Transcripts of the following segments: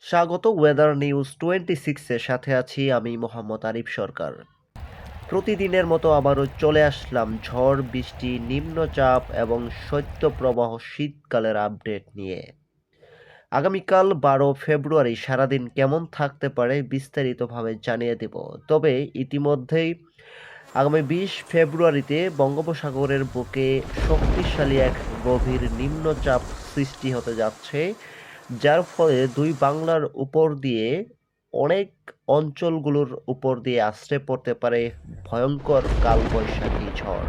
স্বাগত weather news 26-এর সাথে আছি আমি মোহাম্মদ আরিফ সরকার। প্রতিদিনের মতো আবারও চলে আসলাম ঝড় বৃষ্টি, নিম্নচাপ এবং শৈত্যপ্রবাহ শীতকালের আপডেট নিয়ে। আগামীকাল 12 ফেব্রুয়ারি সারাদিন কেমন থাকতে পারে বিস্তারিতভাবে জানিয়ে দেব। তবে ইতিমধ্যেই আগামী 20 ফেব্রুয়ারিতে বঙ্গোপসাগরের বুকে শক্তিশালী এক গভীর নিম্নচাপ সৃষ্টি হতে যাচ্ছে, যার ফলে দুই বাংলার উপর দিয়ে অনেক অঞ্চলগুলোর উপর দিয়ে আছড়ে পড়তে পারে ভয়ঙ্কর কালবৈশাখী ঝড়।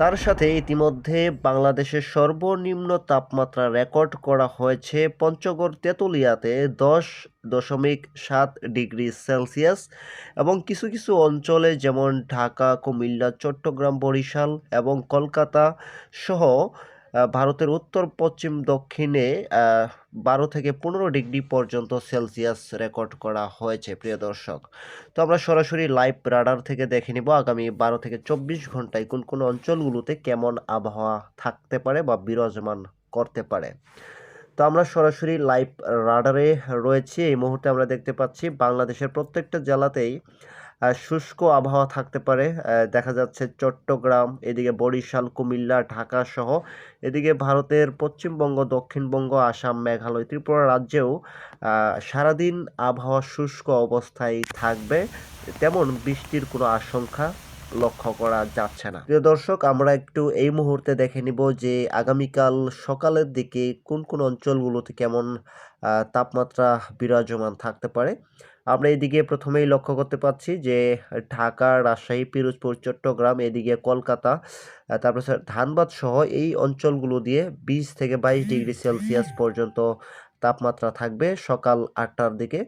তার সাথে ইতিমধ্যে বাংলাদেশের সর্বনিম্ন তাপমাত্রা রেকর্ড করা হয়েছে পঞ্চগড় তেঁতুলিয়াতে 10.7 ডিগ্রি সেলসিয়াস এবং কিছু কিছু অঞ্চলে যেমন ঢাকা, কুমিল্লা, চট্টগ্রাম, বরিশাল এবং কলকাতা সহ ভারতের উত্তর পশ্চিম দক্ষিণে 12 থেকে 15 ডিগ্রি পর্যন্ত সেলসিয়াস রেকর্ড করা হয়েছে প্রিয় দর্শক। তো আমরা সরাসরি লাইভ রাডার থেকে দেখে নিব আগামী 12 থেকে 24 ঘন্টায় কোন কোন অঞ্চলগুলোতে কেমন আবহাওয়া থাকতে পারে বা বিরাজমান করতে পারে। তো আমরা সরাসরি লাইভ রাডারে রয়েছি। এই মুহূর্তে আমরা দেখতে পাচ্ছি বাংলাদেশের প্রত্যেকটা জেলাতেই শুষ্ক আবহাওয়া থাকতে পারে। দেখা যাচ্ছে চট্টগ্রাম, এদিকে বরিশাল, কুমিল্লা, ঢাকা সহ এদিকে ভারতের পশ্চিমবঙ্গ, দক্ষিণবঙ্গ, আসাম, মেঘালয়, ত্রিপুরা রাজ্যেও সারাদিন আবহাওয়া শুষ্ক অবস্থায় থাকবে। তেমন বৃষ্টির কোনো আশঙ্কা লক্ষ্য করা যাচ্ছে না। প্রিয় দর্শক, আমরা একটু এই মুহূর্তে দেখে নিব যে আগামীকাল সকালের দিকে কোন কোন অঞ্চলগুলোতে কেমন তাপমাত্রা বিরাজমান থাকতে পারে। আমরা এদিকে প্রথমেই লক্ষ্য করতে পাচ্ছি যে ঢাকা, রাজশাহী, পিরোজপুর, চট্টগ্রাম, এদিকে কলকাতা, তারপর ধানবাদ সহ এই অঞ্চলগুলো দিয়ে 20 থেকে 22 ডিগ্রি সেলসিয়াস পর্যন্ত তাপমাত্রা থাকবে সকাল 8টার দিকে।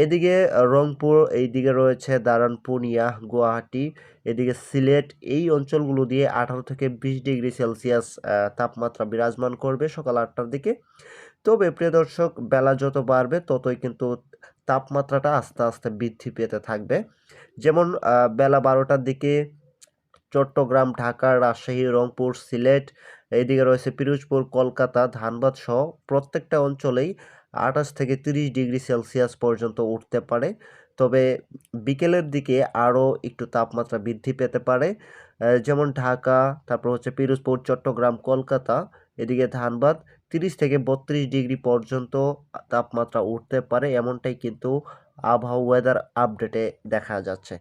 এদিকে রংপুর, এইদিকে রয়েছে দারান, পূর্ণিয়া, গুয়াহাটি, এদিকে সিলেট, এই অঞ্চলগুলো দিয়ে 18 থেকে 20 ডিগ্রি সেলসিয়াস তাপমাত্রা বিরাজমান করবে সকাল 8টার দিকে। তবে প্রিয় দর্শক, বেলা যত বাড়বে ততই কিন্তু তাপমাত্রাটা আস্তে আস্তে বৃদ্ধি পেতে থাকবে। যেমন বেলা 12টার দিকে চট্টগ্রাম, ঢাকা, রাজশাহী, রংপুর, সিলেট, এইদিকে রয়েছে পিরোজপুর, কলকাতা, ধানবাদ সহ প্রত্যেকটা অঞ্চলেই 28 থেকে 30 ডিগ্রি সেলসিয়াস পর্যন্ত উঠতে পারে। তবে বিকেলের দিকে আরও একটু তাপমাত্রা বৃদ্ধি পেতে পারে। যেমন ঢাকা, তারপর হচ্ছে পিরোজপুর, চট্টগ্রাম, কলকাতা, এদিকে ধানবাদ 30 থেকে 32 ডিগ্রি পর্যন্ত তাপমাত্রা উঠতে পারে, এমনটাই কিন্তু আবহাওয়া ওয়েদার আপডেটে দেখা যাচ্ছে।